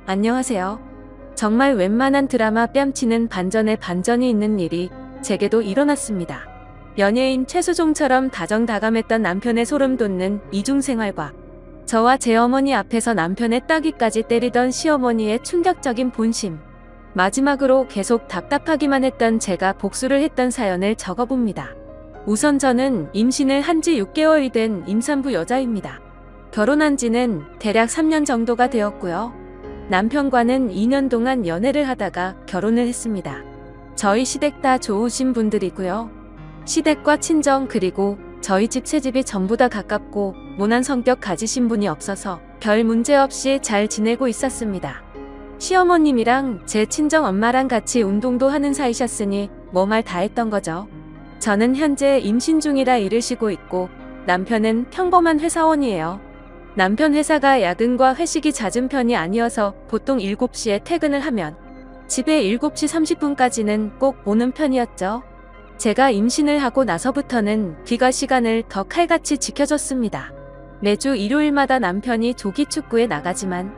안녕하세요. 정말 웬만한 드라마 뺨치는 반전에 반전이 있는 일이 제게도 일어났습니다. 연예인 최수종처럼 다정다감했던 남편의 소름 돋는 이중생활과 저와 제 어머니 앞에서 남편의 따귀까지 때리던 시어머니의 충격적인 본심. 마지막으로 계속 답답하기만 했던 제가 복수를 했던 사연을 적어봅니다. 우선 저는 임신을 한 지 6개월이 된 임산부 여자입니다. 결혼한 지는 대략 3년 정도가 되었고요. 남편과는 2년 동안 연애를 하다가 결혼을 했습니다. 저희 시댁 다 좋으신 분들이고요. 시댁과 친정 그리고 저희 집 새집이 전부 다 가깝고 모난 성격 가지신 분이 없어서 별 문제 없이 잘 지내고 있었습니다. 시어머님이랑 제 친정 엄마랑 같이 운동도 하는 사이셨으니 뭐 말 다 했던 거죠. 저는 현재 임신 중이라 일을 쉬고 있고 남편은 평범한 회사원이에요. 남편 회사가 야근과 회식이 잦은 편이 아니어서 보통 7시에 퇴근을 하면 집에 7시 30분까지는 꼭 오는 편이었죠. 제가 임신을 하고 나서부터는 귀가 시간을 더 칼같이 지켜줬습니다. 매주 일요일마다 남편이 조기 축구에 나가지만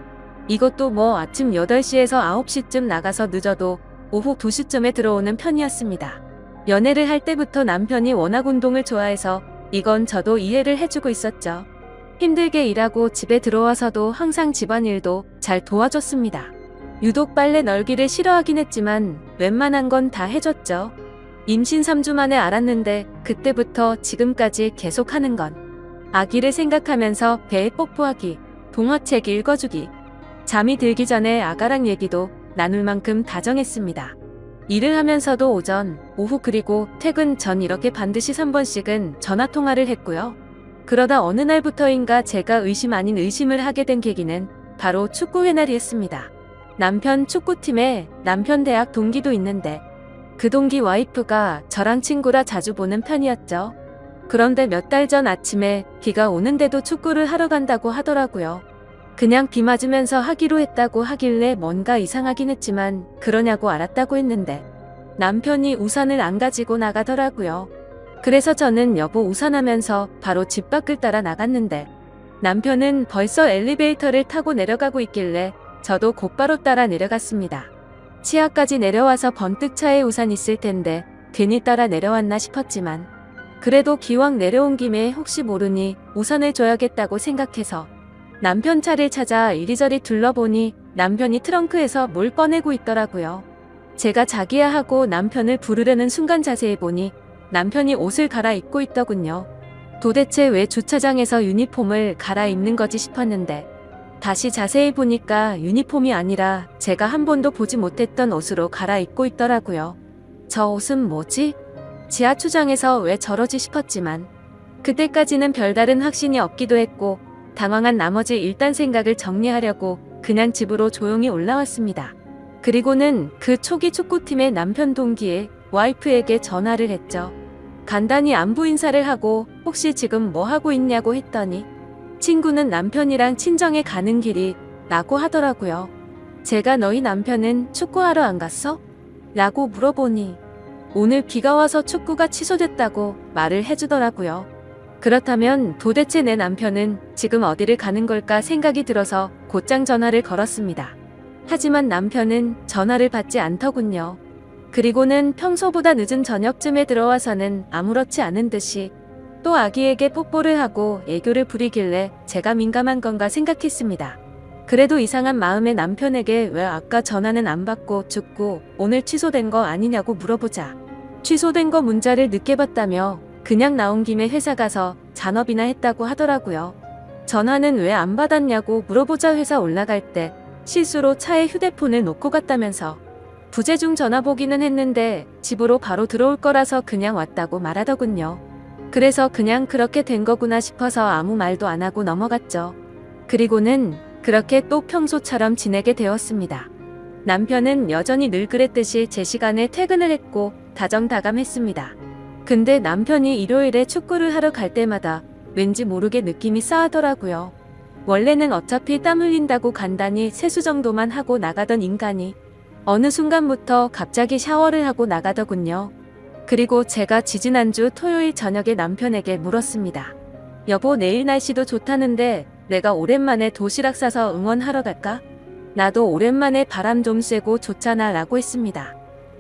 이것도 뭐 아침 8시에서 9시쯤 나가서 늦어도 오후 2시쯤에 들어오는 편이었습니다. 연애를 할 때부터 남편이 워낙 운동을 좋아해서 이건 저도 이해를 해주고 있었죠. 힘들게 일하고 집에 들어와서도 항상 집안일도 잘 도와줬습니다. 유독 빨래 널기를 싫어하긴 했지만 웬만한 건 다 해줬죠. 임신 3주 만에 알았는데 그때부터 지금까지 계속하는 건 아기를 생각하면서 배에 뽀뽀하기, 동화책 읽어주기, 잠이 들기 전에 아가랑 얘기도 나눌 만큼 다정했습니다. 일을 하면서도 오전, 오후 그리고 퇴근 전 이렇게 반드시 3번씩은 전화통화를 했고요. 그러다 어느 날부터인가 제가 의심 아닌 의심을 하게 된 계기는 바로 축구회날이었습니다. 남편 축구팀에 남편 대학 동기도 있는데 그 동기 와이프가 저랑 친구라 자주 보는 편이었죠. 그런데 몇 달 전 아침에 비가 오는데도 축구를 하러 간다고 하더라고요. 그냥 비 맞으면서 하기로 했다고 하길래 뭔가 이상하긴 했지만 그러냐고 알았다고 했는데 남편이 우산을 안 가지고 나가더라고요. 그래서 저는 여보 우산하면서 바로 집 밖을 따라 나갔는데 남편은 벌써 엘리베이터를 타고 내려가고 있길래 저도 곧바로 따라 내려갔습니다. 치아까지 내려와서 번뜩 차에 우산 있을 텐데 괜히 따라 내려왔나 싶었지만 그래도 기왕 내려온 김에 혹시 모르니 우산을 줘야겠다고 생각해서 남편 차를 찾아 이리저리 둘러보니 남편이 트렁크에서 뭘 꺼내고 있더라고요. 제가 자기야 하고 남편을 부르려는 순간 자세히 보니 남편이 옷을 갈아입고 있더군요. 도대체 왜 주차장에서 유니폼을 갈아입는 거지 싶었는데 다시 자세히 보니까 유니폼이 아니라 제가 한 번도 보지 못했던 옷으로 갈아입고 있더라고요. 저 옷은 뭐지? 지하추장에서 왜 저러지 싶었지만 그때까지는 별다른 확신이 없기도 했고 당황한 나머지 일단 생각을 정리하려고 그냥 집으로 조용히 올라왔습니다. 그리고는 그 초기 축구팀의 남편 동기의 와이프에게 전화를 했죠. 간단히 안부 인사를 하고 혹시 지금 뭐 하고 있냐고 했더니 친구는 남편이랑 친정에 가는 길이 라고 하더라고요. 제가 너희 남편은 축구하러 안 갔어? 라고 물어보니 오늘 비가 와서 축구가 취소됐다고 말을 해주더라고요. 그렇다면 도대체 내 남편은 지금 어디를 가는 걸까 생각이 들어서 곧장 전화를 걸었습니다. 하지만 남편은 전화를 받지 않더군요. 그리고는 평소보다 늦은 저녁쯤에 들어와서는 아무렇지 않은 듯이 또 아기에게 뽀뽀를 하고 애교를 부리길래 제가 민감한 건가 생각했습니다. 그래도 이상한 마음에 남편에게 왜 아까 전화는 안 받고 축구 오늘 취소된 거 아니냐고 물어보자 취소된 거 문자를 늦게 봤다며 그냥 나온 김에 회사 가서 잔업이나 했다고 하더라고요. 전화는 왜 안 받았냐고 물어보자 회사 올라갈 때 실수로 차에 휴대폰을 놓고 갔다면서 부재중 전화 보기는 했는데 집으로 바로 들어올 거라서 그냥 왔다고 말하더군요. 그래서 그냥 그렇게 된 거구나 싶어서 아무 말도 안 하고 넘어갔죠. 그리고는 그렇게 또 평소처럼 지내게 되었습니다. 남편은 여전히 늘 그랬듯이 제 시간에 퇴근을 했고 다정다감했습니다. 근데 남편이 일요일에 축구를 하러 갈 때마다 왠지 모르게 느낌이 싸하더라고요. 원래는 어차피 땀 흘린다고 간단히 세수 정도만 하고 나가던 인간이 어느 순간부터 갑자기 샤워를 하고 나가더군요. 그리고 제가 지지난주 토요일 저녁에 남편에게 물었습니다. 여보 내일 날씨도 좋다는데 내가 오랜만에 도시락 싸서 응원하러 갈까? 나도 오랜만에 바람 좀 쐬고 좋잖아 라고 했습니다.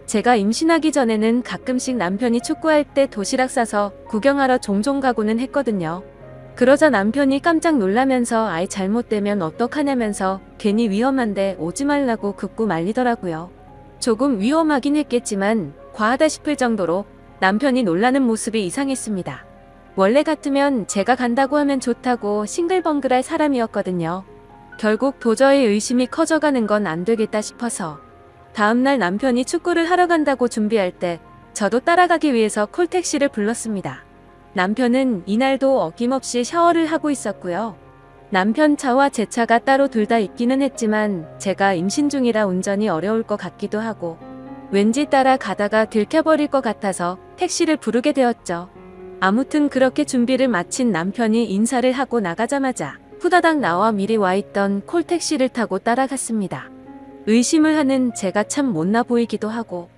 제가 임신하기 전에는 가끔씩 남편이 축구할 때 도시락 싸서 구경하러 종종 가고는 했거든요. 그러자 남편이 깜짝 놀라면서 아이 잘못되면 어떡하냐면서 괜히 위험한데 오지 말라고 긋고 말리더라고요. 조금 위험하긴 했겠지만 과하다 싶을 정도로 남편이 놀라는 모습이 이상했습니다. 원래 같으면 제가 간다고 하면 좋다고 싱글벙글할 사람이었거든요. 결국 도저히 의심이 커져가는 건 안 되겠다 싶어서 다음날 남편이 축구를 하러 간다고 준비할 때 저도 따라가기 위해서 콜택시를 불렀습니다. 남편은 이날도 어김없이 샤워를 하고 있었고요. 남편 차와 제 차가 따로 둘 다 있기는 했지만 제가 임신 중이라 운전이 어려울 것 같기도 하고 왠지 따라가다가 들켜버릴 것 같아서 택시를 부르게 되었죠. 아무튼 그렇게 준비를 마친 남편이 인사를 하고 나가자마자 후다닥 나와 미리 와 있던 콜택시를 타고 따라갔습니다. 의심을 하는 제가 참 못나 보이기도 하고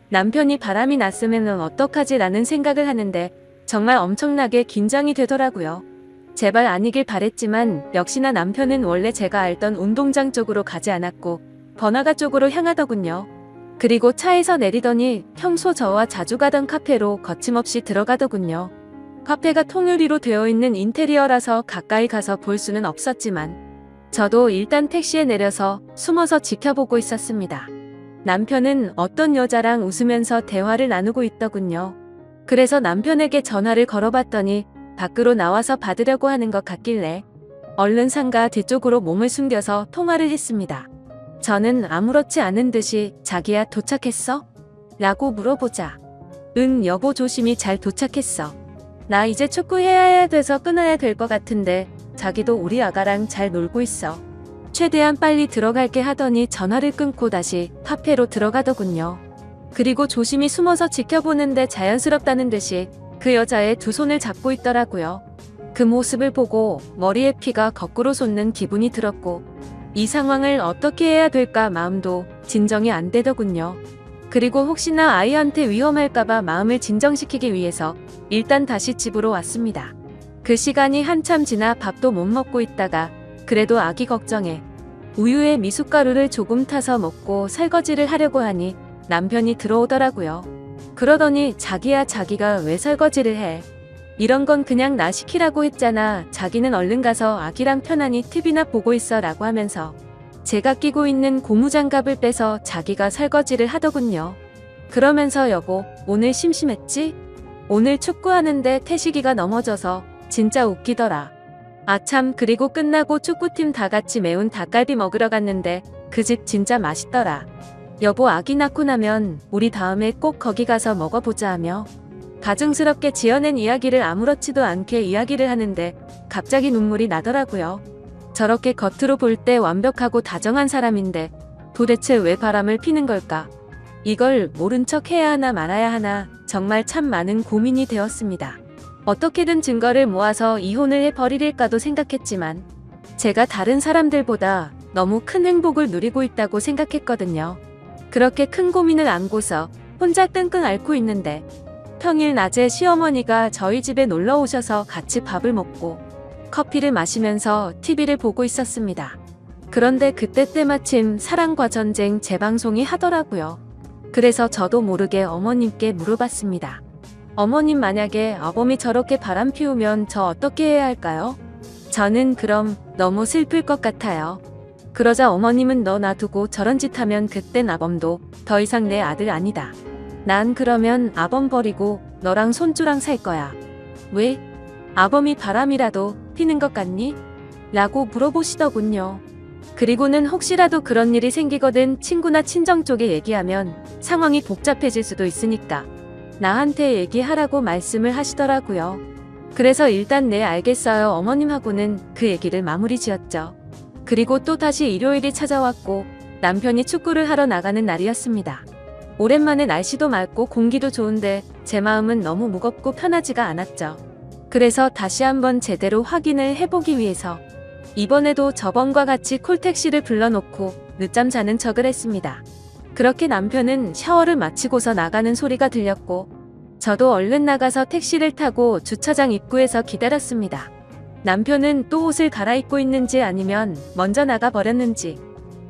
남편이 바람이 났으면 어떡하지 라는 생각을 하는데 정말 엄청나게 긴장이 되더라고요. 제발 아니길 바랬지만 역시나 남편은 원래 제가 알던 운동장 쪽으로 가지 않았고 번화가 쪽으로 향하더군요. 그리고 차에서 내리더니 평소 저와 자주 가던 카페로 거침없이 들어가더군요. 카페가 통유리로 되어 있는 인테리어라서 가까이 가서 볼 수는 없었지만 저도 일단 택시에 내려서 숨어서 지켜보고 있었습니다. 남편은 어떤 여자랑 웃으면서 대화를 나누고 있더군요. 그래서 남편에게 전화를 걸어봤더니 밖으로 나와서 받으려고 하는 것 같길래 얼른 상가 뒤쪽으로 몸을 숨겨서 통화를 했습니다. 저는 아무렇지 않은 듯이 자기야 도착했어? 라고 물어보자 응 여보 조심히 잘 도착했어. 나 이제 축구해야 돼서 끊어야 될 것 같은데 자기도 우리 아가랑 잘 놀고 있어. 최대한 빨리 들어갈게 하더니 전화를 끊고 다시 카페로 들어가더군요. 그리고 조심히 숨어서 지켜보는데 자연스럽다는 듯이 그 여자의 두 손을 잡고 있더라고요. 그 모습을 보고 머리에 피가 거꾸로 솟는 기분이 들었고 이 상황을 어떻게 해야 될까 마음도 진정이 안 되더군요. 그리고 혹시나 아이한테 위험할까봐 마음을 진정시키기 위해서 일단 다시 집으로 왔습니다. 그 시간이 한참 지나 밥도 못 먹고 있다가 그래도 아기 걱정에 우유에 미숫가루를 조금 타서 먹고 설거지를 하려고 하니 남편이 들어오더라고요. 그러더니 자기야 자기가 왜 설거지를 해? 이런 건 그냥 나 시키라고 했잖아. 자기는 얼른 가서 아기랑 편안히 TV나 보고 있어 라고 하면서 제가 끼고 있는 고무장갑을 빼서 자기가 설거지를 하더군요. 그러면서 여보 오늘 심심했지? 오늘 축구하는데 태식이가 넘어져서 진짜 웃기더라. 아참 그리고 끝나고 축구팀 다 같이 매운 닭갈비 먹으러 갔는데 그 집 진짜 맛있더라. 여보 아기 낳고 나면 우리 다음에 꼭 거기 가서 먹어보자 하며 가증스럽게 지어낸 이야기를 아무렇지도 않게 이야기를 하는데 갑자기 눈물이 나더라고요. 저렇게 겉으로 볼 때 완벽하고 다정한 사람인데 도대체 왜 바람을 피는 걸까? 이걸 모른 척 해야 하나 말아야 하나 정말 참 많은 고민이 되었습니다. 어떻게든 증거를 모아서 이혼을 해버릴까도 생각했지만 제가 다른 사람들보다 너무 큰 행복을 누리고 있다고 생각했거든요. 그렇게 큰 고민을 안고서 혼자 끙끙 앓고 있는데 평일 낮에 시어머니가 저희 집에 놀러 오셔서 같이 밥을 먹고 커피를 마시면서 TV를 보고 있었습니다. 그런데 그때 때마침 사랑과 전쟁 재방송이 하더라고요. 그래서 저도 모르게 어머님께 물어봤습니다. 어머님 만약에 아범이 저렇게 바람 피우면 저 어떻게 해야 할까요? 저는 그럼 너무 슬플 것 같아요. 그러자 어머님은 너 놔두고 저런 짓 하면 그땐 아범도 더 이상 내 아들 아니다. 난 그러면 아범 버리고 너랑 손주랑 살 거야. 왜? 아범이 바람이라도 피는 것 같니? 라고 물어보시더군요. 그리고는 혹시라도 그런 일이 생기거든 친구나 친정 쪽에 얘기하면 상황이 복잡해질 수도 있으니까 나한테 얘기하라고 말씀을 하시더라고요. 그래서 일단 네 알겠어요 어머님하고는 그 얘기를 마무리 지었죠. 그리고 또 다시 일요일이 찾아왔고 남편이 축구를 하러 나가는 날이었습니다. 오랜만에 날씨도 맑고 공기도 좋은데 제 마음은 너무 무겁고 편하지가 않았죠. 그래서 다시 한번 제대로 확인을 해보기 위해서 이번에도 저번과 같이 콜택시를 불러놓고 늦잠 자는 척을 했습니다. 그렇게 남편은 샤워를 마치고서 나가는 소리가 들렸고 저도 얼른 나가서 택시를 타고 주차장 입구에서 기다렸습니다. 남편은 또 옷을 갈아입고 있는지 아니면 먼저 나가 버렸는지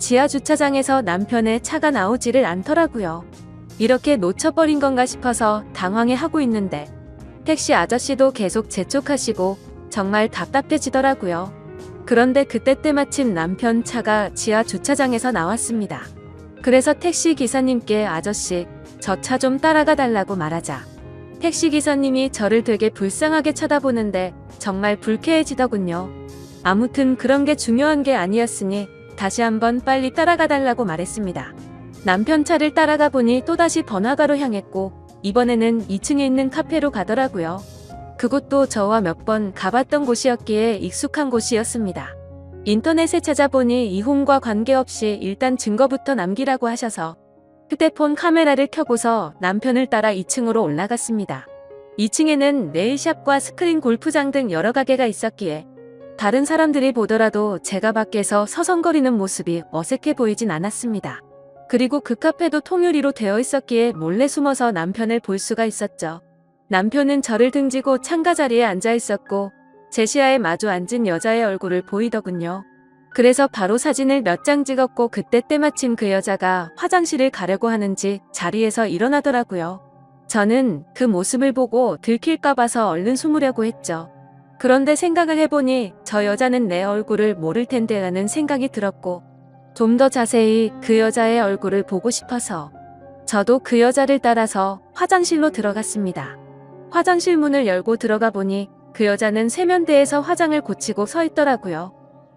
지하 주차장에서 남편의 차가 나오지를 않더라고요. 이렇게 놓쳐버린 건가 싶어서 당황해하고 있는데 택시 아저씨도 계속 재촉하시고 정말 답답해지더라고요. 그런데 그때 때마침 남편 차가 지하 주차장에서 나왔습니다. 그래서 택시 기사님께 아저씨, 저 차 좀 따라가 달라고 말하자 택시 기사님이 저를 되게 불쌍하게 쳐다보는데 정말 불쾌해지더군요. 아무튼 그런 게 중요한 게 아니었으니 다시 한번 빨리 따라가 달라고 말했습니다. 남편 차를 따라가 보니 또다시 번화가로 향했고 이번에는 2층에 있는 카페로 가더라고요. 그곳도 저와 몇 번 가봤던 곳이었기에 익숙한 곳이었습니다. 인터넷에 찾아보니 이혼과 관계없이 일단 증거부터 남기라고 하셔서 휴대폰 카메라를 켜고서 남편을 따라 2층으로 올라갔습니다. 2층에는 네일샵과 스크린 골프장 등 여러 가게가 있었기에 다른 사람들이 보더라도 제가 밖에서 서성거리는 모습이 어색해 보이진 않았습니다. 그리고 그 카페도 통유리로 되어 있었기에 몰래 숨어서 남편을 볼 수가 있었죠. 남편은 저를 등지고 창가 자리에 앉아 있었고 제 시야에 마주 앉은 여자의 얼굴을 보이더군요. 그래서 바로 사진을 몇 장 찍었고 그때 때마침 그 여자가 화장실을 가려고 하는지 자리에서 일어나더라고요. 저는 그 모습을 보고 들킬까 봐서 얼른 숨으려고 했죠. 그런데 생각을 해보니 저 여자는 내 얼굴을 모를 텐데 라는 생각이 들었고 좀 더 자세히 그 여자의 얼굴을 보고 싶어서 저도 그 여자를 따라서 화장실로 들어갔습니다. 화장실 문을 열고 들어가 보니 그 여자는 세면대에서 화장을 고치고 서 있더라고요.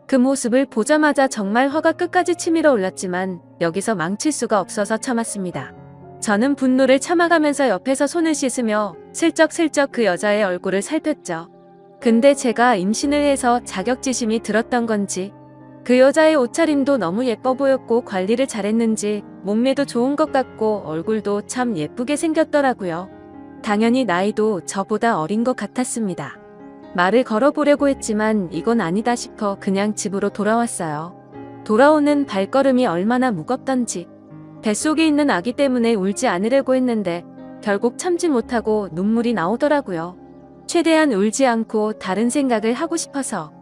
그 모습을 보자마자 정말 화가 끝까지 치밀어 올랐지만 여기서 망칠 수가 없어서 참았습니다. 저는 분노를 참아가면서 옆에서 손을 씻으며 슬쩍슬쩍 그 여자의 얼굴을 살폈죠. 근데 제가 임신을 해서 자격지심이 들었던 건지 그 여자의 옷차림도 너무 예뻐 보였고 관리를 잘했는지 몸매도 좋은 것 같고 얼굴도 참 예쁘게 생겼더라고요. 당연히 나이도 저보다 어린 것 같았습니다. 말을 걸어보려고 했지만 이건 아니다 싶어 그냥 집으로 돌아왔어요. 돌아오는 발걸음이 얼마나 무겁던지 뱃속에 있는 아기 때문에 울지 않으려고 했는데 결국 참지 못하고 눈물이 나오더라고요. 최대한 울지 않고 다른 생각을 하고 싶어서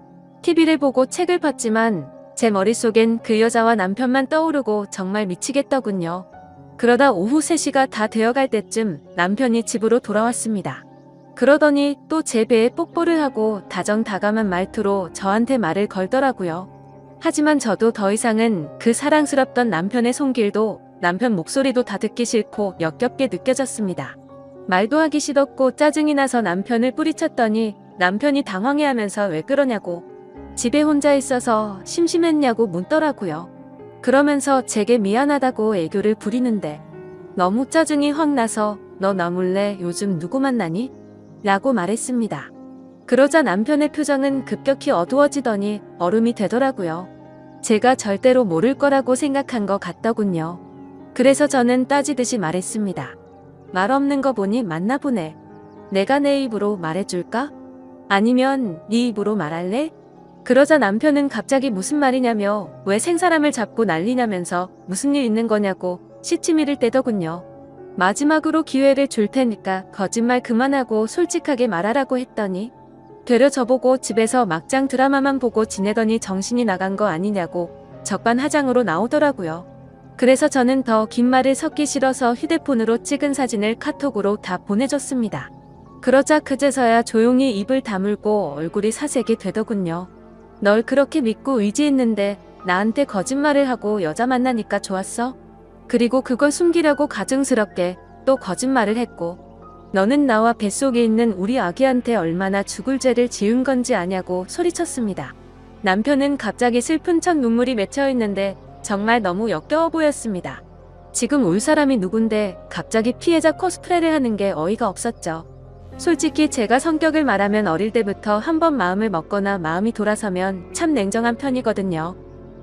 TV를 보고 책을 봤지만 제 머릿속엔 그 여자와 남편만 떠오르고 정말 미치겠더군요. 그러다 오후 3시가 다 되어갈 때쯤 남편이 집으로 돌아왔습니다. 그러더니 또 제 배에 뽀뽀를 하고 다정다감한 말투로 저한테 말을 걸더라고요. 하지만 저도 더 이상은 그 사랑스럽던 남편의 손길도 남편 목소리도 다 듣기 싫고 역겹게 느껴졌습니다. 말도 하기 싫었고 짜증이 나서 남편을 뿌리쳤더니 남편이 당황해하면서 왜 그러냐고 집에 혼자 있어서 심심했냐고 묻더라고요. 그러면서 제게 미안하다고 애교를 부리는데 너무 짜증이 확 나서 너 나 몰래 요즘 누구 만나니? 라고 말했습니다. 그러자 남편의 표정은 급격히 어두워지더니 얼음이 되더라고요. 제가 절대로 모를 거라고 생각한 것 같더군요. 그래서 저는 따지듯이 말했습니다. 말 없는 거 보니 맞나 보네. 내가 내 입으로 말해줄까? 아니면 네 입으로 말할래? 그러자 남편은 갑자기 무슨 말이냐며 왜 생사람을 잡고 난리냐면서 무슨 일 있는 거냐고 시치미를 떼더군요. 마지막으로 기회를 줄 테니까 거짓말 그만하고 솔직하게 말하라고 했더니 되려 저보고 집에서 막장 드라마만 보고 지내더니 정신이 나간 거 아니냐고 적반하장으로 나오더라고요. 그래서 저는 더 긴 말을 섞기 싫어서 휴대폰으로 찍은 사진을 카톡으로 다 보내줬습니다. 그러자 그제서야 조용히 입을 다물고 얼굴이 사색이 되더군요. 널 그렇게 믿고 의지했는데 나한테 거짓말을 하고 여자 만나니까 좋았어? 그리고 그걸 숨기려고 가증스럽게 또 거짓말을 했고 너는 나와 뱃속에 있는 우리 아기한테 얼마나 죽을 죄를 지은 건지 아냐고 소리쳤습니다. 남편은 갑자기 슬픈 척 눈물이 맺혀 있는데 정말 너무 역겨워 보였습니다. 지금 울 사람이 누군데 갑자기 피해자 코스프레를 하는 게 어이가 없었죠. 솔직히 제가 성격을 말하면 어릴 때부터 한번 마음을 먹거나 마음이 돌아서면 참 냉정한 편이거든요.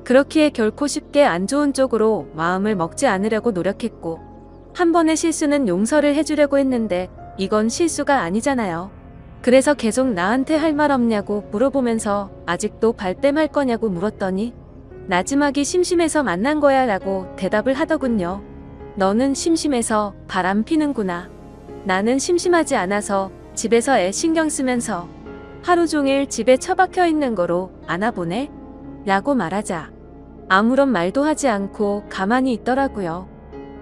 그렇기에 결코 쉽게 안 좋은 쪽으로 마음을 먹지 않으려고 노력했고 한 번의 실수는 용서를 해주려고 했는데 이건 실수가 아니잖아요. 그래서 계속 나한테 할 말 없냐고 물어보면서 아직도 발뺌할 거냐고 물었더니 나지막이 심심해서 만난 거야 라고 대답을 하더군요. 너는 심심해서 바람 피는구나. 나는 심심하지 않아서 집에서 애 신경 쓰면서 하루 종일 집에 처박혀 있는 거로 아나 보네? 라고 말하자 아무런 말도 하지 않고 가만히 있더라고요.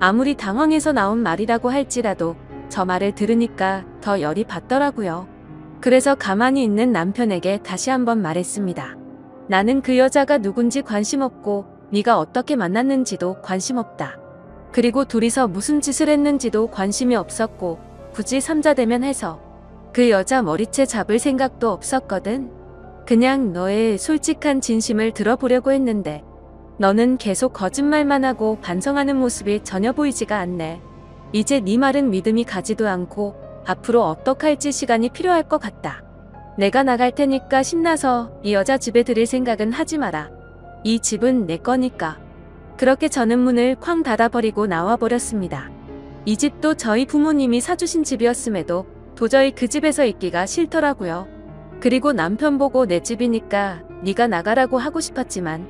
아무리 당황해서 나온 말이라고 할지라도 저 말을 들으니까 더 열이 받더라고요. 그래서 가만히 있는 남편에게 다시 한번 말했습니다. 나는 그 여자가 누군지 관심 없고 네가 어떻게 만났는지도 관심 없다. 그리고 둘이서 무슨 짓을 했는지도 관심이 없었고 굳이 삼자대면 해서 그 여자 머리채 잡을 생각도 없었거든. 그냥 너의 솔직한 진심을 들어보려고 했는데 너는 계속 거짓말만 하고 반성하는 모습이 전혀 보이지가 않네. 이제 네 말은 믿음이 가지도 않고 앞으로 어떡할지 시간이 필요할 것 같다. 내가 나갈 테니까 신나서 이 여자 집에 들일 생각은 하지 마라. 이 집은 내 거니까. 그렇게 저는 문을 쾅 닫아버리고 나와버렸습니다. 이 집도 저희 부모님이 사주신 집이었음에도 도저히 그 집에서 있기가 싫더라고요. 그리고 남편 보고 내 집이니까 네가 나가라고 하고 싶었지만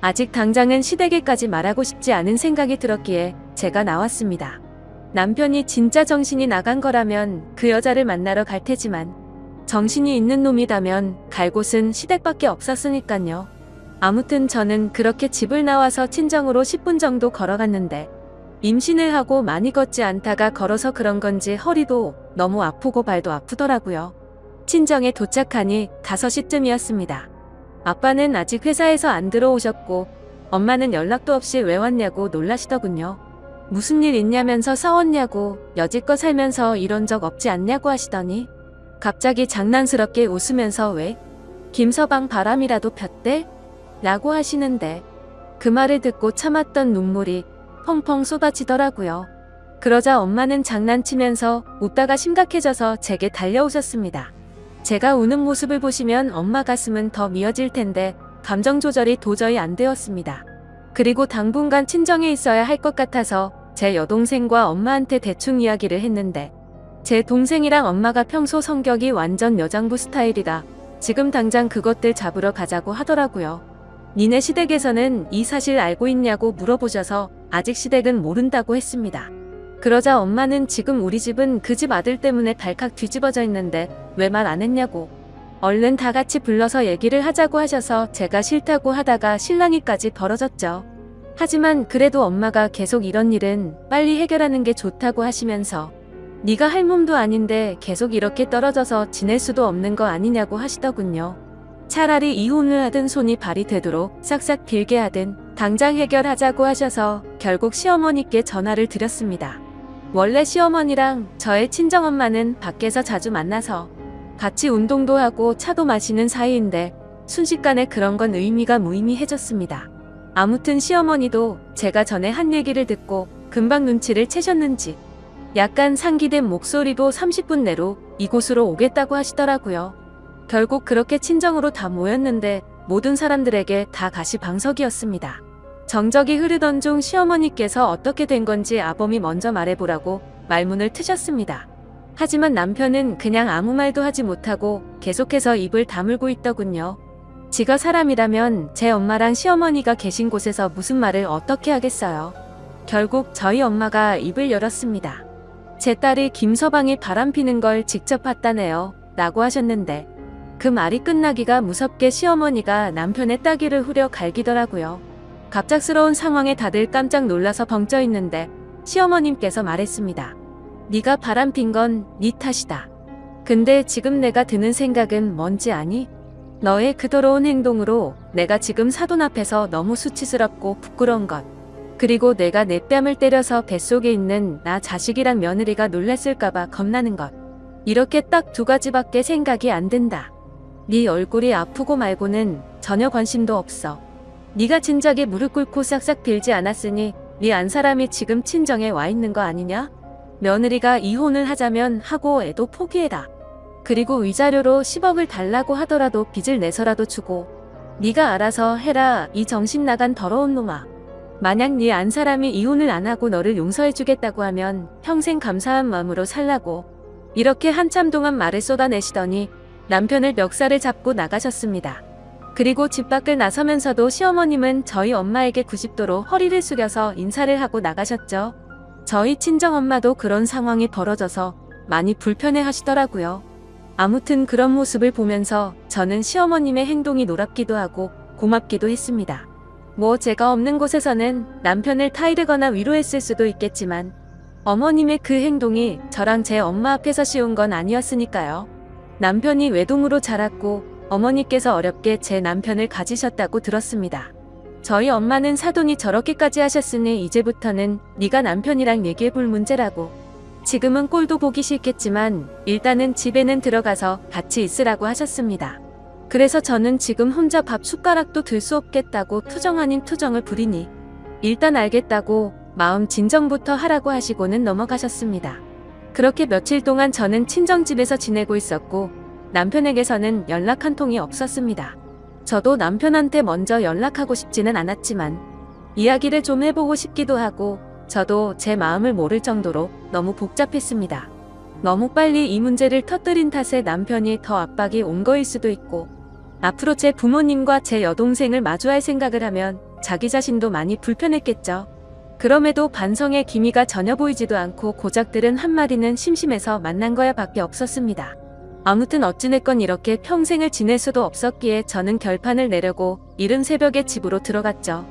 아직 당장은 시댁에까지 말하고 싶지 않은 생각이 들었기에 제가 나왔습니다. 남편이 진짜 정신이 나간 거라면 그 여자를 만나러 갈 테지만 정신이 있는 놈이라면 갈 곳은 시댁밖에 없었으니깐요. 아무튼 저는 그렇게 집을 나와서 친정으로 10분 정도 걸어갔는데 임신을 하고 많이 걷지 않다가 걸어서 그런 건지 허리도 너무 아프고 발도 아프더라고요. 친정에 도착하니 5시쯤이었습니다. 아빠는 아직 회사에서 안 들어오셨고 엄마는 연락도 없이 왜 왔냐고 놀라시더군요. 무슨 일 있냐면서 싸웠냐고 여지껏 살면서 이런 적 없지 않냐고 하시더니 갑자기 장난스럽게 웃으면서 왜 김서방 바람이라도 폈대? 라고 하시는데 그 말을 듣고 참았던 눈물이 펑펑 쏟아지더라고요. 그러자 엄마는 장난치면서 웃다가 심각해져서 제게 달려오셨습니다. 제가 우는 모습을 보시면 엄마 가슴은 더 미어질 텐데 감정 조절이 도저히 안 되었습니다. 그리고 당분간 친정에 있어야 할 것 같아서 제 여동생과 엄마한테 대충 이야기를 했는데 제 동생이랑 엄마가 평소 성격이 완전 여장부 스타일이라 지금 당장 그것들 잡으러 가자고 하더라고요. 니네 시댁에서는 이 사실 알고 있냐고 물어보셔서 아직 시댁은 모른다고 했습니다. 그러자 엄마는 지금 우리 집은 그 집 아들 때문에 발칵 뒤집어져 있는데 왜 말 안 했냐고 얼른 다 같이 불러서 얘기를 하자고 하셔서 제가 싫다고 하다가 실랑이까지 벌어졌죠. 하지만 그래도 엄마가 계속 이런 일은 빨리 해결하는 게 좋다고 하시면서 네가 할 몸도 아닌데 계속 이렇게 떨어져서 지낼 수도 없는 거 아니냐고 하시더군요. 차라리 이혼을 하든 손이 발이 되도록 싹싹 빌게 하든 당장 해결하자고 하셔서 결국 시어머니께 전화를 드렸습니다. 원래 시어머니랑 저의 친정엄마는 밖에서 자주 만나서 같이 운동도 하고 차도 마시는 사이인데 순식간에 그런 건 의미가 무의미해졌습니다. 아무튼 시어머니도 제가 전에 한 얘기를 듣고 금방 눈치를 채셨는지 약간 상기된 목소리로 30분 내로 이곳으로 오겠다고 하시더라고요. 결국 그렇게 친정으로 다 모였는데 모든 사람들에게 다 가시방석이었습니다. 정적이 흐르던 중 시어머니께서 어떻게 된 건지 아범이 먼저 말해보라고 말문을 트셨습니다. 하지만 남편은 그냥 아무 말도 하지 못하고 계속해서 입을 다물고 있더군요. 지가 사람이라면 제 엄마랑 시어머니가 계신 곳에서 무슨 말을 어떻게 하겠어요. 결국 저희 엄마가 입을 열었습니다. 제 딸이 김서방이 바람피는 걸 직접 봤다네요 라고 하셨는데 그 말이 끝나기가 무섭게 시어머니가 남편의 따귀를 후려 갈기더라고요. 갑작스러운 상황에 다들 깜짝 놀라서 벙쪄 있는데 시어머님께서 말했습니다. 네가 바람핀 건 네 탓이다. 근데 지금 내가 드는 생각은 뭔지 아니? 너의 그 더러운 행동으로 내가 지금 사돈 앞에서 너무 수치스럽고 부끄러운 것. 그리고 내가 내 뺨을 때려서 뱃속에 있는 나 자식이랑 며느리가 놀랐을까봐 겁나는 것. 이렇게 딱 2가지밖에 생각이 안 든다. 네 얼굴이 아프고 말고는 전혀 관심도 없어. 네가 진작에 무릎 꿇고 싹싹 빌지 않았으니 네 안 사람이 지금 친정에 와 있는 거 아니냐? 며느리가 이혼을 하자면 하고 애도 포기해라. 그리고 위자료로 10억을 달라고 하더라도 빚을 내서라도 주고 네가 알아서 해라 이 정신 나간 더러운 놈아. 만약 네 안 사람이 이혼을 안 하고 너를 용서해주겠다고 하면 평생 감사한 마음으로 살라고. 이렇게 한참 동안 말을 쏟아내시더니 남편을 멱살을 잡고 나가셨습니다. 그리고 집 밖을 나서면서도 시어머님은 저희 엄마에게 90도로 허리를 숙여서 인사를 하고 나가셨죠. 저희 친정엄마도 그런 상황이 벌어져서 많이 불편해 하시더라고요. 아무튼 그런 모습을 보면서 저는 시어머님의 행동이 노랍기도 하고 고맙기도 했습니다. 뭐 제가 없는 곳에서는 남편을 타이르거나 위로했을 수도 있겠지만 어머님의 그 행동이 저랑 제 엄마 앞에서 쉬운 건 아니었으니까요. 남편이 외동으로 자랐고 어머니께서 어렵게 제 남편을 가지셨다고 들었습니다. 저희 엄마는 사돈이 저렇게까지 하셨으니 이제부터는 네가 남편이랑 얘기해볼 문제라고. 지금은 꼴도 보기 싫겠지만 일단은 집에는 들어가서 같이 있으라고 하셨습니다. 그래서 저는 지금 혼자 밥 숟가락도 들 수 없겠다고 투정 아닌 투정을 부리니 일단 알겠다고 마음 진정부터 하라고 하시고는 넘어가셨습니다. 그렇게 며칠 동안 저는 친정집에서 지내고 있었고 남편에게서는 연락 한 통이 없었습니다. 저도 남편한테 먼저 연락하고 싶지는 않았지만 이야기를 좀 해보고 싶기도 하고 저도 제 마음을 모를 정도로 너무 복잡했습니다. 너무 빨리 이 문제를 터뜨린 탓에 남편이 더 압박이 온 거일 수도 있고 앞으로 제 부모님과 제 여동생을 마주할 생각을 하면 자기 자신도 많이 불편했겠죠. 그럼에도 반성의 기미가 전혀 보이지도 않고 고작들은 한마디는 심심해서 만난 거야 밖에 없었습니다. 아무튼 어찌됐건 이렇게 평생을 지낼 수도 없었기에 저는 결판을 내려고 이른 새벽에 집으로 들어갔죠.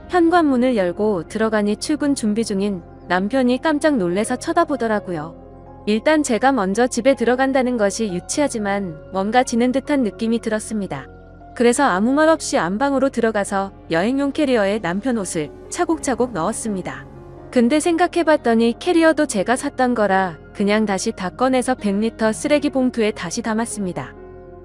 현관문을 열고 들어가니 출근 준비 중인 남편이 깜짝 놀래서 쳐다보더라고요. 일단 제가 먼저 집에 들어간다는 것이 유치하지만 뭔가 지는 듯한 느낌이 들었습니다. 그래서 아무 말 없이 안방으로 들어가서 여행용 캐리어에 남편 옷을 차곡차곡 넣었습니다. 근데 생각해봤더니 캐리어도 제가 샀던 거라 그냥 다시 다 꺼내서 100리터 쓰레기 봉투에 다시 담았습니다.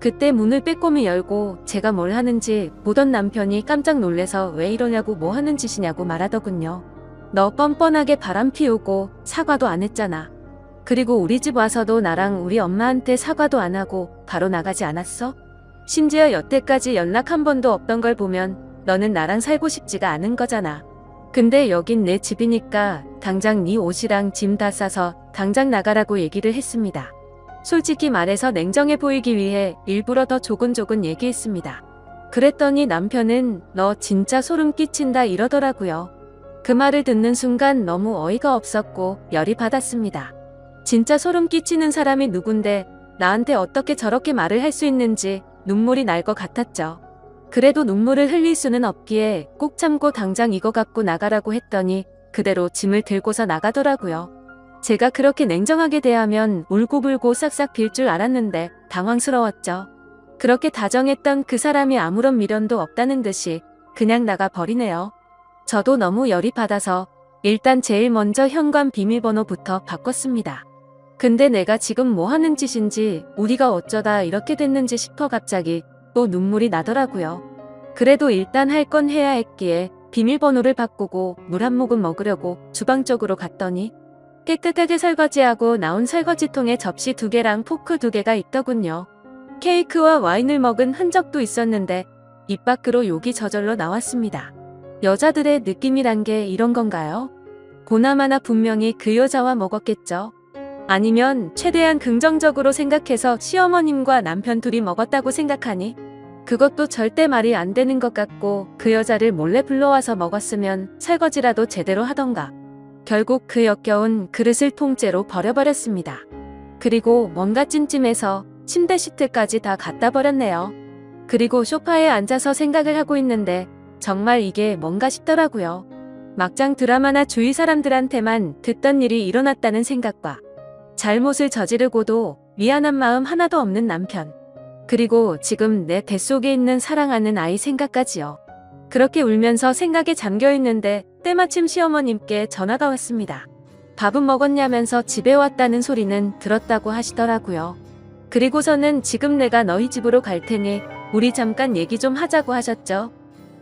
그때 문을 빼꼼히 열고 제가 뭘 하는지 보던 남편이 깜짝 놀래서 왜 이러냐고 뭐 하는 짓이냐고 말하더군요. 너 뻔뻔하게 바람 피우고 사과도 안 했잖아. 그리고 우리 집 와서도 나랑 우리 엄마한테 사과도 안 하고 바로 나가지 않았어? 심지어 여태까지 연락 한 번도 없던 걸 보면 너는 나랑 살고 싶지가 않은 거잖아. 근데 여긴 내 집이니까 당장 네 옷이랑 짐 다 싸서 당장 나가라고 얘기를 했습니다. 솔직히 말해서 냉정해 보이기 위해 일부러 더 조근조근 얘기했습니다. 그랬더니 남편은 너 진짜 소름 끼친다 이러더라고요. 그 말을 듣는 순간 너무 어이가 없었고 열이 받았습니다. 진짜 소름 끼치는 사람이 누군데 나한테 어떻게 저렇게 말을 할 수 있는지 눈물이 날 것 같았죠. 그래도 눈물을 흘릴 수는 없기에 꼭 참고 당장 이거 갖고 나가라고 했더니 그대로 짐을 들고서 나가더라고요. 제가 그렇게 냉정하게 대하면 울고불고 싹싹 빌 줄 알았는데 당황스러웠죠. 그렇게 다정했던 그 사람이 아무런 미련도 없다는 듯이 그냥 나가버리네요. 저도 너무 열이 받아서 일단 제일 먼저 현관 비밀번호부터 바꿨습니다. 근데 내가 지금 뭐 하는 짓인지 우리가 어쩌다 이렇게 됐는지 싶어 갑자기 또 눈물이 나더라고요. 그래도 일단 할 건 해야 했기에 비밀번호를 바꾸고 물 한 모금 먹으려고 주방 쪽으로 갔더니 깨끗하게 설거지하고 나온 설거지통에 접시 2개랑 포크 2개가 있더군요. 케이크와 와인을 먹은 흔적도 있었는데 입 밖으로 욕이 저절로 나왔습니다. 여자들의 느낌이란 게 이런 건가요? 보나마나 분명히 그 여자와 먹었겠죠. 아니면 최대한 긍정적으로 생각해서 시어머님과 남편 둘이 먹었다고 생각하니 그것도 절대 말이 안 되는 것 같고 그 여자를 몰래 불러와서 먹었으면 설거지라도 제대로 하던가. 결국 그 역겨운 그릇을 통째로 버려버렸습니다. 그리고 뭔가 찜찜해서 침대 시트까지 다 갖다 버렸네요. 그리고 소파에 앉아서 생각을 하고 있는데 정말 이게 뭔가 싶더라고요. 막장 드라마나 주위 사람들한테만 듣던 일이 일어났다는 생각과 잘못을 저지르고도 미안한 마음 하나도 없는 남편. 그리고 지금 내 뱃속에 있는 사랑하는 아이 생각까지요. 그렇게 울면서 생각에 잠겨 있는데 때마침 시어머님께 전화가 왔습니다. 밥은 먹었냐면서 집에 왔다는 소리는 들었다고 하시더라고요. 그리고서는 지금 내가 너희 집으로 갈 테니 우리 잠깐 얘기 좀 하자고 하셨죠.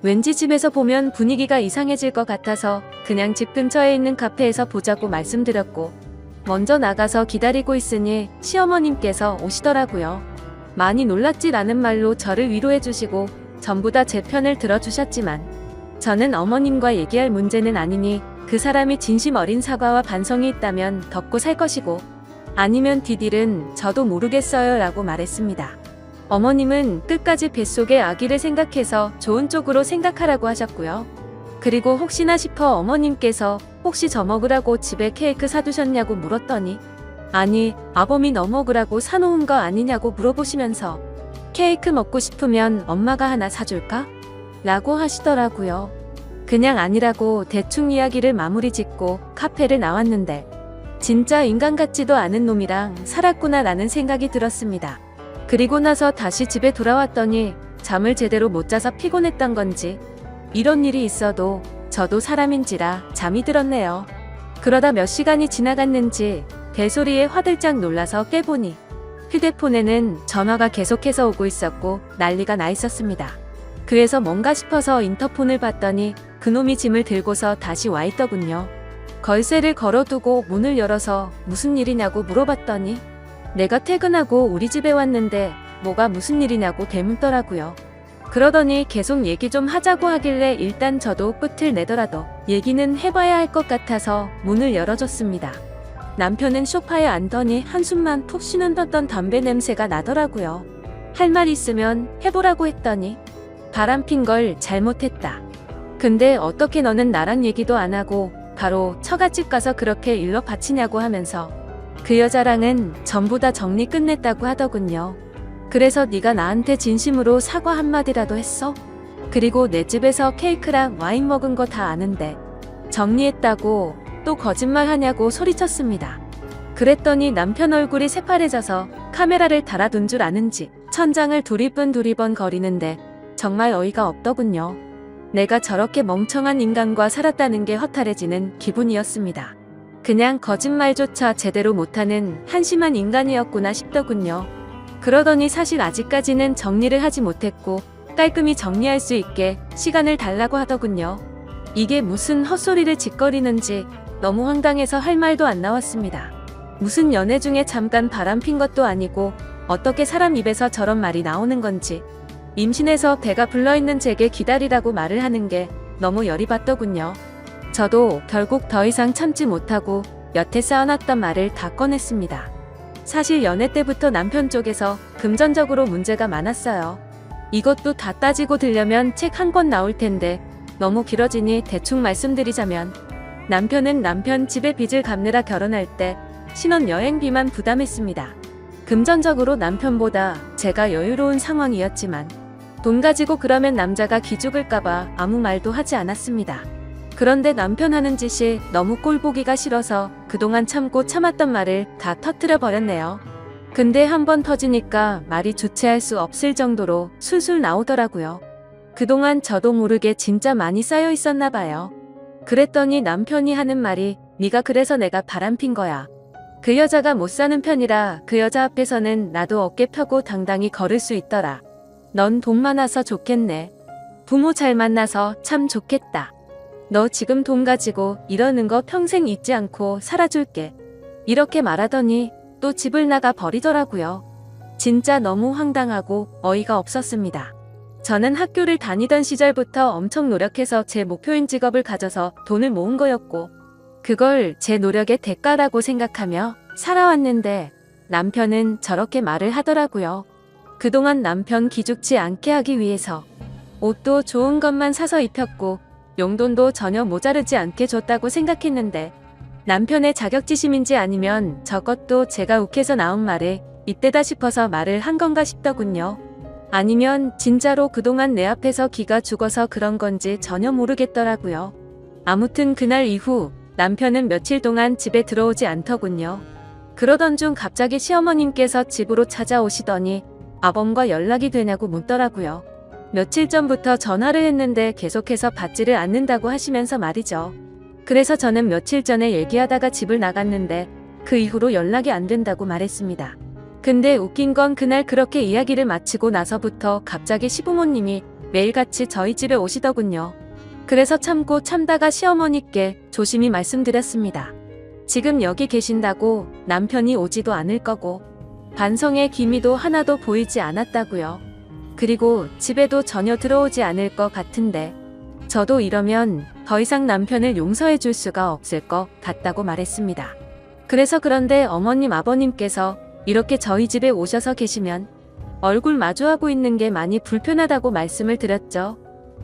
왠지 집에서 보면 분위기가 이상해질 것 같아서 그냥 집 근처에 있는 카페에서 보자고 말씀드렸고 먼저 나가서 기다리고 있으니 시어머님께서 오시더라고요. 많이 놀랐지라는 말로 저를 위로해 주시고 전부 다 제 편을 들어주셨지만 저는 어머님과 얘기할 문제는 아니니 그 사람이 진심 어린 사과와 반성이 있다면 덮고 살 것이고 아니면 뒤딜은 저도 모르겠어요 라고 말했습니다. 어머님은 끝까지 뱃속의 아기를 생각해서 좋은 쪽으로 생각하라고 하셨고요. 그리고 혹시나 싶어 어머님께서 혹시 저 먹으라고 집에 케이크 사두셨냐고 물었더니 아니 아범이 너 먹으라고 사놓은 거 아니냐고 물어보시면서 케이크 먹고 싶으면 엄마가 하나 사줄까? 라고 하시더라고요. 그냥 아니라고 대충 이야기를 마무리 짓고 카페를 나왔는데 진짜 인간 같지도 않은 놈이랑 살았구나 라는 생각이 들었습니다. 그리고 나서 다시 집에 돌아왔더니 잠을 제대로 못 자서 피곤했던 건지 이런 일이 있어도 저도 사람인지라 잠이 들었네요. 그러다 몇 시간이 지나갔는지 개소리에 화들짝 놀라서 깨보니 휴대폰에는 전화가 계속해서 오고 있었고 난리가 나 있었습니다. 그래서 뭔가 싶어서 인터폰을 봤더니 그놈이 짐을 들고서 다시 와 있더군요. 걸쇠를 걸어두고 문을 열어서 무슨 일이냐고 물어봤더니 내가 퇴근하고 우리 집에 왔는데 뭐가 무슨 일이냐고 대묻더라고요. 그러더니 계속 얘기 좀 하자고 하길래 일단 저도 끝을 내더라도 얘기는 해봐야 할 것 같아서 문을 열어줬습니다. 남편은 소파에 앉더니 한숨만 푹 쉬는 듯한 담배 냄새가 나더라고요. 할 말 있으면 해보라고 했더니 바람핀 걸 잘못했다. 근데 어떻게 너는 나랑 얘기도 안 하고 바로 처갓집 가서 그렇게 일러 바치냐고 하면서 그 여자랑은 전부 다 정리 끝냈다고 하더군요. 그래서 네가 나한테 진심으로 사과 한마디라도 했어? 그리고 내 집에서 케이크랑 와인 먹은 거 다 아는데 정리했다고 또 거짓말 하냐고 소리쳤습니다. 그랬더니 남편 얼굴이 새파래져서 카메라를 달아둔 줄 아는지 천장을 두리번 거리는데 정말 어이가 없더군요. 내가 저렇게 멍청한 인간과 살았다는 게 허탈해지는 기분이었습니다. 그냥 거짓말조차 제대로 못하는 한심한 인간이었구나 싶더군요. 그러더니 사실 아직까지는 정리를 하지 못했고 깔끔히 정리할 수 있게 시간을 달라고 하더군요. 이게 무슨 헛소리를 짓거리는지 너무 황당해서 할 말도 안 나왔습니다. 무슨 연애 중에 잠깐 바람핀 것도 아니고 어떻게 사람 입에서 저런 말이 나오는 건지 임신해서 배가 불러있는 제게 기다리라고 말을 하는 게 너무 열이 받더군요. 저도 결국 더 이상 참지 못하고 여태 쌓아놨던 말을 다 꺼냈습니다. 사실 연애 때부터 남편 쪽에서 금전적으로 문제가 많았어요. 이것도 다 따지고 들려면 책 한 권 나올 텐데 너무 길어지니 대충 말씀드리자면 남편은 남편 집에 빚을 갚느라 결혼할 때 신혼여행비만 부담했습니다. 금전적으로 남편보다 제가 여유로운 상황이었지만 돈 가지고 그러면 남자가 기죽을까봐 아무 말도 하지 않았습니다. 그런데 남편 하는 짓이 너무 꼴보기가 싫어서 그동안 참고 참았던 말을 다 터뜨려 버렸네요. 근데 한번 터지니까 말이 주체할 수 없을 정도로 술술 나오더라고요. 그동안 저도 모르게 진짜 많이 쌓여 있었나 봐요. 그랬더니 남편이 하는 말이 네가 그래서 내가 바람핀 거야. 그 여자가 못 사는 편이라 그 여자 앞에서는 나도 어깨 펴고 당당히 걸을 수 있더라. 넌 돈 많아서 좋겠네. 부모 잘 만나서 참 좋겠다. 너 지금 돈 가지고 이러는 거 평생 잊지 않고 살아줄게. 이렇게 말하더니 또 집을 나가 버리더라고요. 진짜 너무 황당하고 어이가 없었습니다. 저는 학교를 다니던 시절부터 엄청 노력해서 제 목표인 직업을 가져서 돈을 모은 거였고 그걸 제 노력의 대가라고 생각하며 살아왔는데 남편은 저렇게 말을 하더라고요. 그동안 남편 기죽지 않게 하기 위해서 옷도 좋은 것만 사서 입혔고 용돈도 전혀 모자르지 않게 줬다고 생각했는데 남편의 자격지심인지 아니면 저것도 제가 욱해서 나온 말에 이때다 싶어서 말을 한 건가 싶더군요. 아니면 진짜로 그동안 내 앞에서 기가 죽어서 그런 건지 전혀 모르겠더라고요. 아무튼 그날 이후 남편은 며칠 동안 집에 들어오지 않더군요. 그러던 중 갑자기 시어머님께서 집으로 찾아오시더니 아범과 연락이 되냐고 묻더라고요. 며칠 전부터 전화를 했는데 계속해서 받지를 않는다고 하시면서 말이죠. 그래서 저는 며칠 전에 얘기하다가 집을 나갔는데 그 이후로 연락이 안 된다고 말했습니다. 근데 웃긴 건 그날 그렇게 이야기를 마치고 나서부터 갑자기 시부모님이 매일같이 저희 집에 오시더군요. 그래서 참고 참다가 시어머니께 조심히 말씀드렸습니다. 지금 여기 계신다고 남편이 오지도 않을 거고 반성의 기미도 하나도 보이지 않았다고요. 그리고 집에도 전혀 들어오지 않을 것 같은데 저도 이러면 더 이상 남편을 용서해 줄 수가 없을 것 같다고 말했습니다. 그래서 그런데 어머님 아버님께서 이렇게 저희 집에 오셔서 계시면 얼굴 마주하고 있는 게 많이 불편하다고 말씀을 드렸죠.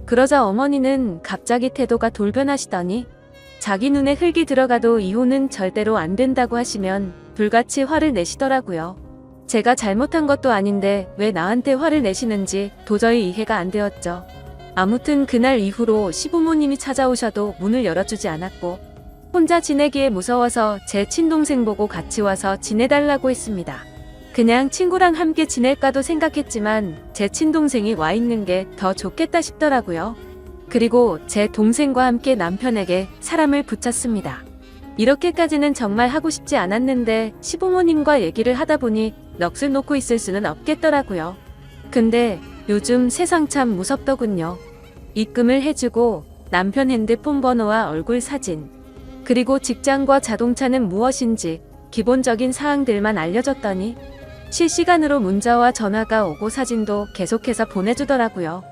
그러자 어머니는 갑자기 태도가 돌변하시더니 자기 눈에 흙이 들어가도 이혼은 절대로 안 된다고 하시면 불같이 화를 내시더라고요. 제가 잘못한 것도 아닌데 왜 나한테 화를 내시는지 도저히 이해가 안 되었죠. 아무튼 그날 이후로 시부모님이 찾아오셔도 문을 열어주지 않았고 혼자 지내기에 무서워서 제 친동생 보고 같이 와서 지내달라고 했습니다. 그냥 친구랑 함께 지낼까도 생각했지만 제 친동생이 와 있는 게 더 좋겠다 싶더라고요. 그리고 제 동생과 함께 남편에게 사람을 붙였습니다. 이렇게까지는 정말 하고 싶지 않았는데 시부모님과 얘기를 하다 보니 넋을 놓고 있을 수는 없겠더라고요. 근데 요즘 세상 참 무섭더군요. 입금을 해주고 남편 핸드폰 번호와 얼굴 사진, 그리고 직장과 자동차는 무엇인지 기본적인 사항들만 알려줬더니 실시간으로 문자와 전화가 오고 사진도 계속해서 보내주더라고요.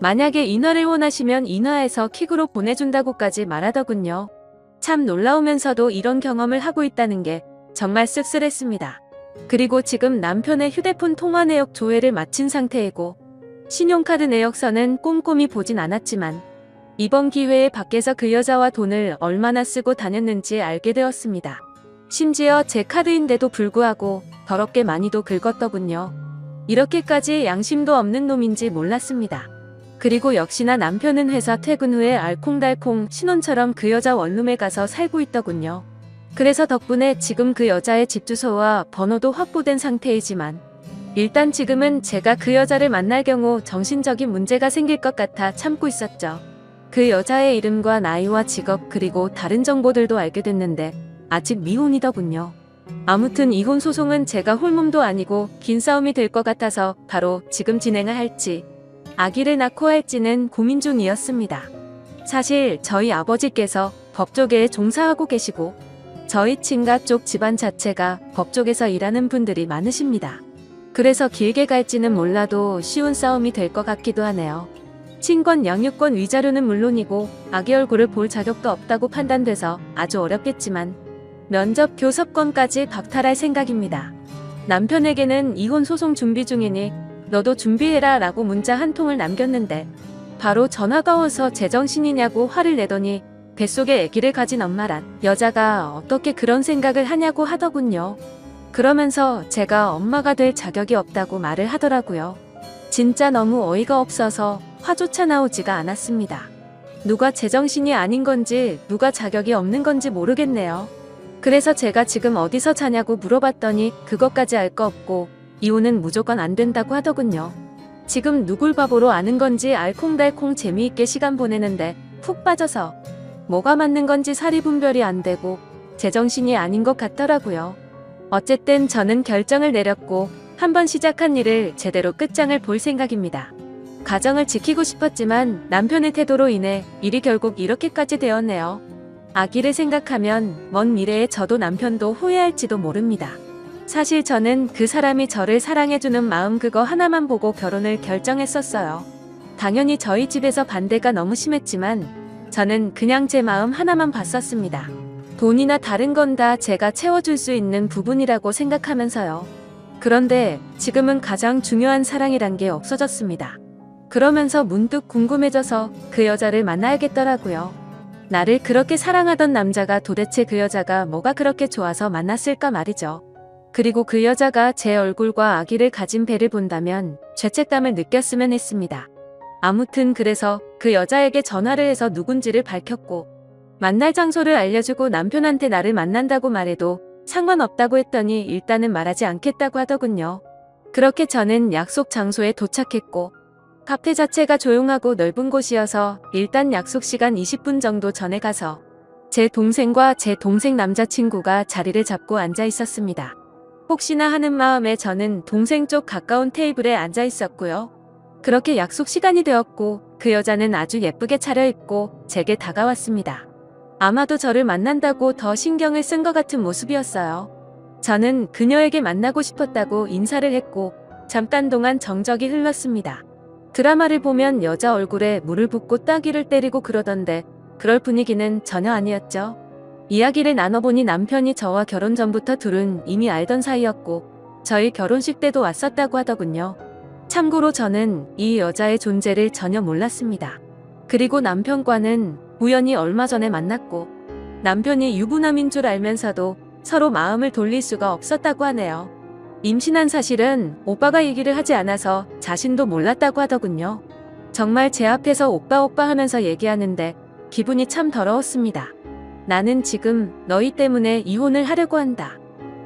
만약에 인화를 원하시면 인화해서 킥으로 보내준다고까지 말하더군요. 참 놀라우면서도 이런 경험을 하고 있다는 게 정말 씁쓸했습니다. 그리고 지금 남편의 휴대폰 통화 내역 조회를 마친 상태이고 신용카드 내역서는 꼼꼼히 보진 않았지만 이번 기회에 밖에서 그 여자와 돈을 얼마나 쓰고 다녔는지 알게 되었습니다. 심지어 제 카드인데도 불구하고 더럽게 많이도 긁었더군요. 이렇게까지 양심도 없는 놈인지 몰랐습니다. 그리고 역시나 남편은 회사 퇴근 후에 알콩달콩 신혼처럼 그 여자 원룸에 가서 살고 있더군요. 그래서 덕분에 지금 그 여자의 집 주소와 번호도 확보된 상태이지만 일단 지금은 제가 그 여자를 만날 경우 정신적인 문제가 생길 것 같아 참고 있었죠. 그 여자의 이름과 나이와 직업 그리고 다른 정보들도 알게 됐는데 아직 미혼이더군요. 아무튼 이혼 소송은 제가 홀몸도 아니고 긴 싸움이 될 것 같아서 바로 지금 진행을 할지 아기를 낳고 할지는 고민 중이었습니다. 사실 저희 아버지께서 법조계에 종사하고 계시고 저희 친가 쪽 집안 자체가 법조계에서 일하는 분들이 많으십니다. 그래서 길게 갈지는 몰라도 쉬운 싸움이 될 것 같기도 하네요. 친권 양육권 위자료는 물론이고 아기 얼굴을 볼 자격도 없다고 판단돼서 아주 어렵겠지만 면접 교섭권까지 박탈할 생각입니다. 남편에게는 이혼 소송 준비 중이니 너도 준비해라 라고 문자 한 통을 남겼는데 바로 전화가 와서 제정신이냐고 화를 내더니 뱃속에 아기를 가진 엄마란 여자가 어떻게 그런 생각을 하냐고 하더군요. 그러면서 제가 엄마가 될 자격이 없다고 말을 하더라고요. 진짜 너무 어이가 없어서 화조차 나오지가 않았습니다. 누가 제정신이 아닌 건지 누가 자격이 없는 건지 모르겠네요. 그래서 제가 지금 어디서 자냐고 물어봤더니 그것까지 알 거 없고 이혼은 무조건 안 된다고 하더군요. 지금 누굴 바보로 아는 건지 알콩달콩 재미있게 시간 보내는데 푹 빠져서 뭐가 맞는 건지 사리분별이 안 되고 제정신이 아닌 것 같더라고요. 어쨌든 저는 결정을 내렸고 한번 시작한 일을 제대로 끝장을 볼 생각입니다. 가정을 지키고 싶었지만 남편의 태도로 인해 일이 결국 이렇게까지 되었네요. 아기를 생각하면 먼 미래에 저도 남편도 후회할지도 모릅니다. 사실 저는 그 사람이 저를 사랑해주는 마음 그거 하나만 보고 결혼을 결정했었어요. 당연히 저희 집에서 반대가 너무 심했지만 저는 그냥 제 마음 하나만 봤었습니다. 돈이나 다른 건 다 제가 채워줄 수 있는 부분이라고 생각하면서요. 그런데 지금은 가장 중요한 사랑이란 게 없어졌습니다. 그러면서 문득 궁금해져서 그 여자를 만나야겠더라고요. 나를 그렇게 사랑하던 남자가 도대체 그 여자가 뭐가 그렇게 좋아서 만났을까 말이죠. 그리고 그 여자가 제 얼굴과 아기를 가진 배를 본다면 죄책감을 느꼈으면 했습니다. 아무튼 그래서 그 여자에게 전화를 해서 누군지를 밝혔고 만날 장소를 알려주고 남편한테 나를 만난다고 말해도 상관없다고 했더니 일단은 말하지 않겠다고 하더군요. 그렇게 저는 약속 장소에 도착했고 카페 자체가 조용하고 넓은 곳이어서 일단 약속 시간 20분 정도 전에 가서 제 동생과 제 동생 남자친구가 자리를 잡고 앉아 있었습니다. 혹시나 하는 마음에 저는 동생 쪽 가까운 테이블에 앉아 있었고요. 그렇게 약속 시간이 되었고 그 여자는 아주 예쁘게 차려입고 제게 다가왔습니다. 아마도 저를 만난다고 더 신경을 쓴 것 같은 모습이었어요. 저는 그녀에게 만나고 싶었다고 인사를 했고 잠깐 동안 정적이 흘렀습니다. 드라마를 보면 여자 얼굴에 물을 붓고 따귀를 때리고 그러던데 그럴 분위기는 전혀 아니었죠. 이야기를 나눠보니 남편이 저와 결혼 전부터 둘은 이미 알던 사이였고 저희 결혼식 때도 왔었다고 하더군요. 참고로 저는 이 여자의 존재를 전혀 몰랐습니다. 그리고 남편과는 우연히 얼마 전에 만났고 남편이 유부남인 줄 알면서도 서로 마음을 돌릴 수가 없었다고 하네요. 임신한 사실은 오빠가 얘기를 하지 않아서 자신도 몰랐다고 하더군요. 정말 제 앞에서 오빠 오빠 하면서 얘기하는데 기분이 참 더러웠습니다. 나는 지금 너희 때문에 이혼을 하려고 한다.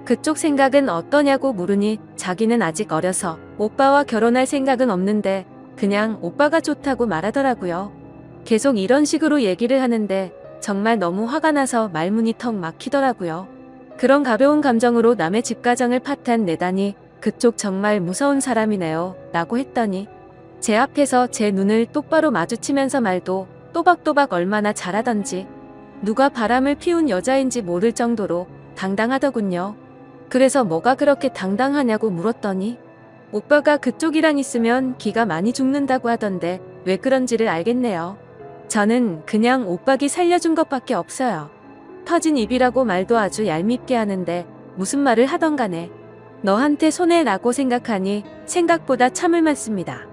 그쪽 생각은 어떠냐고 물으니 자기는 아직 어려서 오빠와 결혼할 생각은 없는데 그냥 오빠가 좋다고 말하더라고요. 계속 이런 식으로 얘기를 하는데 정말 너무 화가 나서 말문이 턱 막히더라고요. 그런 가벼운 감정으로 남의 집 가정을 파탄 내다니 그쪽 정말 무서운 사람이네요 라고 했더니 제 앞에서 제 눈을 똑바로 마주치면서 말도 또박또박 얼마나 잘하던지 누가 바람을 피운 여자인지 모를 정도로 당당하더군요. 그래서 뭐가 그렇게 당당하냐고 물었더니 오빠가 그쪽이랑 있으면 기가 많이 죽는다고 하던데 왜 그런지를 알겠네요. 저는 그냥 오빠기 살려준 것밖에 없어요. 터진 입이라고 말도 아주 얄밉게 하는데 무슨 말을 하던 간에 너한테 손해라고 생각하니 생각보다 참을 많습니다.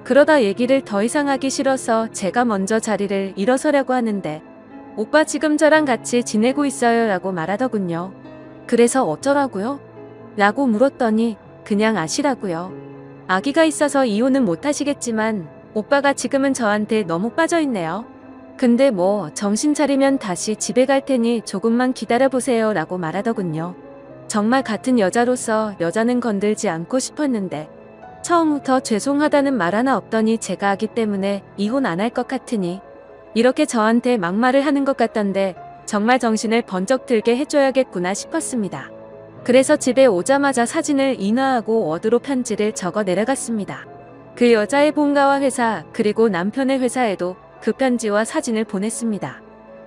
그러다 얘기를 더 이상 하기 싫어서 제가 먼저 자리를 일어서려고 하는데 오빠 지금 저랑 같이 지내고 있어요 라고 말하더군요. 그래서 어쩌라고요? 라고 물었더니 그냥 아시라고요. 아기가 있어서 이혼은 못하시겠지만 오빠가 지금은 저한테 너무 빠져있네요. 근데 뭐 정신 차리면 다시 집에 갈 테니 조금만 기다려보세요 라고 말하더군요. 정말 같은 여자로서 여자는 건들지 않고 싶었는데 처음부터 죄송하다는 말 하나 없더니 제가 하기 때문에 이혼 안 할 것 같으니 이렇게 저한테 막말을 하는 것 같던데 정말 정신을 번쩍 들게 해줘야겠구나 싶었습니다. 그래서 집에 오자마자 사진을 인화하고 워드로 편지를 적어 내려갔습니다. 그 여자의 본가와 회사 그리고 남편의 회사에도 그 편지와 사진을 보냈습니다.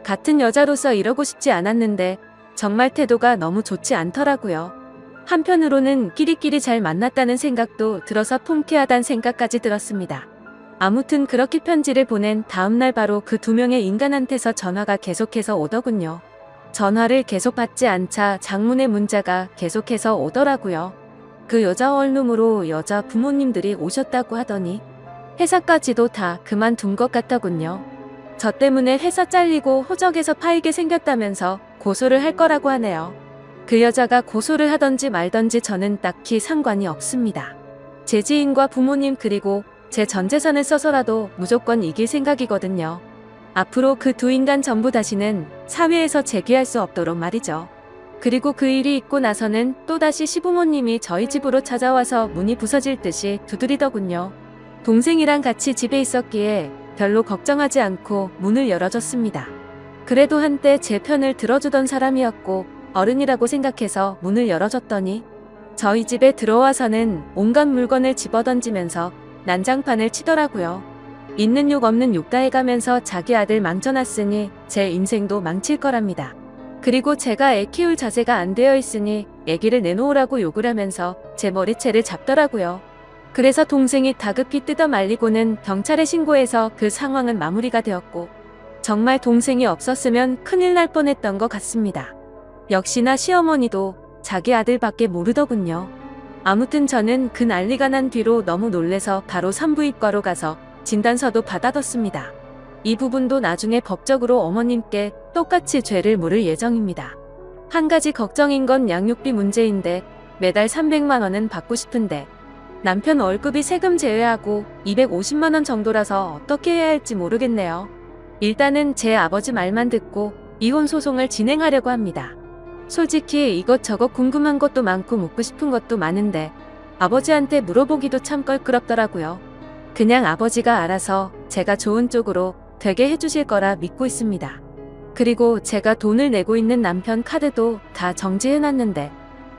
같은 여자로서 이러고 싶지 않았는데 정말 태도가 너무 좋지 않더라고요. 한편으로는 끼리끼리 잘 만났다는 생각도 들어서 통쾌하다는 생각까지 들었습니다. 아무튼 그렇게 편지를 보낸 다음날 바로 그 두 명의 인간한테서 전화가 계속해서 오더군요. 전화를 계속 받지 않자 장문의 문자가 계속해서 오더라고요. 그 여자 원룸으로 여자 부모님들이 오셨다고 하더니 회사까지도 다 그만둔 것 같더군요. 저 때문에 회사 잘리고 호적에서 파이게 생겼다면서 고소를 할 거라고 하네요. 그 여자가 고소를 하던지 말던지 저는 딱히 상관이 없습니다. 제 지인과 부모님 그리고 제 전 재산을 써서라도 무조건 이길 생각이거든요. 앞으로 그 두 인간 전부 다시는 사회에서 재기할 수 없도록 말이죠. 그리고 그 일이 있고 나서는 또다시 시부모님이 저희 집으로 찾아와서 문이 부서질 듯이 두드리더군요. 동생이랑 같이 집에 있었기에 별로 걱정하지 않고 문을 열어줬습니다. 그래도 한때 제 편을 들어주던 사람이었고 어른이라고 생각해서 문을 열어줬더니 저희 집에 들어와서는 온갖 물건을 집어던지면서 난장판을 치더라고요. 있는 욕 없는 욕 다 해가면서 자기 아들 망쳐놨으니 제 인생도 망칠 거랍니다. 그리고 제가 애 키울 자세가 안 되어 있으니 애기를 내놓으라고 욕을 하면서 제 머리채를 잡더라고요. 그래서 동생이 다급히 뜯어 말리고는 경찰에 신고해서 그 상황은 마무리가 되었고 정말 동생이 없었으면 큰일 날 뻔했던 것 같습니다. 역시나 시어머니도 자기 아들밖에 모르더군요. 아무튼 저는 그 난리가 난 뒤로 너무 놀래서 바로 산부인과로 가서 진단서도 받아뒀습니다. 이 부분도 나중에 법적으로 어머님께 똑같이 죄를 물을 예정입니다. 한 가지 걱정인 건 양육비 문제인데 매달 300만 원은 받고 싶은데 남편 월급이 세금 제외하고 250만 원 정도라서 어떻게 해야 할지 모르겠네요. 일단은 제 아버지 말만 듣고 이혼 소송을 진행하려고 합니다. 솔직히 이것저것 궁금한 것도 많고 묻고 싶은 것도 많은데 아버지한테 물어보기도 참 껄끄럽더라고요. 그냥 아버지가 알아서 제가 좋은 쪽으로 되게 해주실 거라 믿고 있습니다. 그리고 제가 돈을 내고 있는 남편 카드도 다 정지해놨는데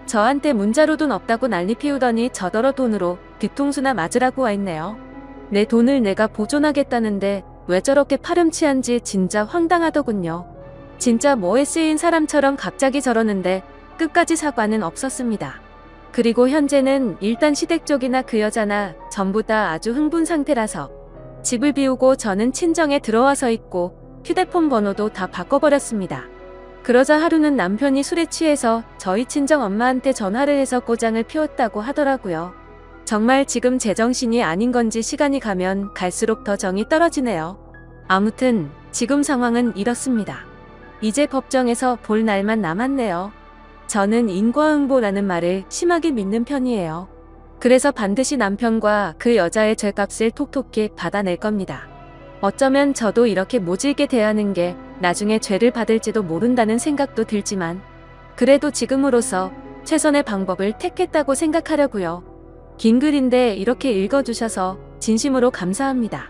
저한테 문자로 돈 없다고 난리 피우더니 저더러 돈으로 뒤통수나 맞으라고 와있네요. 내 돈을 내가 보존하겠다는데 왜 저렇게 파렴치한지 진짜 황당하더군요. 진짜 뭐에 쓰인 사람처럼 갑자기 저러는데 끝까지 사과는 없었습니다. 그리고 현재는 일단 시댁 쪽이나 그 여자나 전부 다 아주 흥분 상태라서 집을 비우고 저는 친정에 들어와서 있고 휴대폰 번호도 다 바꿔버렸습니다. 그러자 하루는 남편이 술에 취해서 저희 친정 엄마한테 전화를 해서 꼬장을 피웠다고 하더라고요. 정말 지금 제정신이 아닌 건지 시간이 가면 갈수록 더 정이 떨어지네요. 아무튼 지금 상황은 이렇습니다. 이제 법정에서 볼 날만 남았네요. 저는 인과응보라는 말을 심하게 믿는 편이에요. 그래서 반드시 남편과 그 여자의 죄값을 톡톡히 받아낼 겁니다. 어쩌면 저도 이렇게 모질게 대하는 게 나중에 죄를 받을지도 모른다는 생각도 들지만 그래도 지금으로서 최선의 방법을 택했다고 생각하려고요. 긴 글인데 이렇게 읽어주셔서 진심으로 감사합니다.